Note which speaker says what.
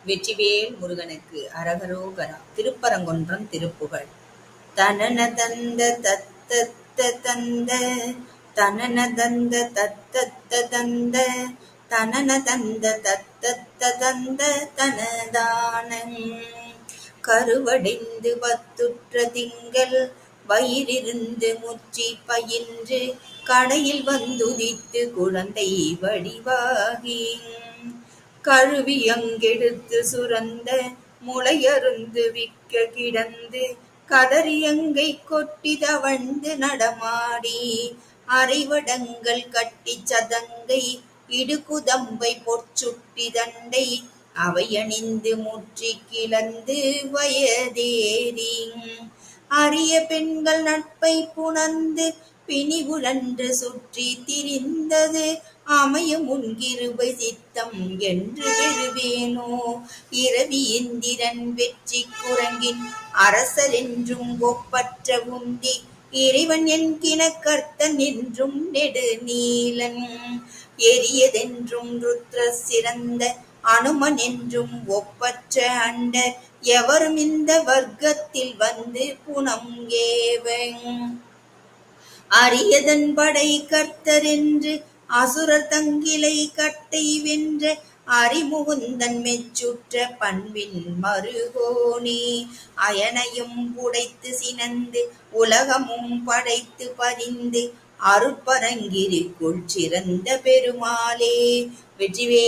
Speaker 1: வெற்றிவேல் முருகனுக்கு அரகரோகரா. திருப்பரங்குன்றம் திருப்புகழ். தனன தந்த தத்தத்த தந்த தனன தந்த தத்தத்த தந்த தனன தந்த தத்தத்த தந்த தனதானங் கருவடைந்து பத்துற்ற திங்கள் வயிறிருந்து முற்றி பயின்று கடையில் வந்துதித்து குழந்தை வடிவாகி கழுவியங்கெடுத்து சுரந்த முளையருந்து விக்க கிடந்து கதறியங்கை கொட்டி தவழ்ந்து நடமாடி அரைவடங்கள் கட்டி சதங்கை இடுகுதம்பை பொற்சுட்டி தண்டை அவையணிந்து முற்றி கிளந்து வயதேறி அரிய பெண்கள் நட்பை புணர்ந்து பிணிவுழன்று சுற்றி திரிந்தது அமையும் உன்கிருபை சித்தம் என்று பெறுவேனோ. இரவி இந்திரன் வெற்றி குரங்கின் அரசர் என்றும் ஒப்பற்ற உந்தி இறைவன் என்கின கர்த்தன் என்றும் நெடுநீலன் எரியதென்றும் ருத்ர சிறந்த அனுமன் என்றும் ஒப்பற்ற அண்டர் எவரும் இந்த வர்க்கத்தில் வந்து புனம் ஏவன் அரியதன் படை கர்த்தர் என்று அசுரர் தங்கிலை கட்டை வென்ற அறிமுகுந்தன் மெச்சுற்ற பண்பின் மருகோனே. அயனையும் புடைத்து சினந்து உலகமும் படைத்து பரிந்து அருட்பரங்கிரிக்குள் சிறந்த பெருமாளே. வெற்றிவே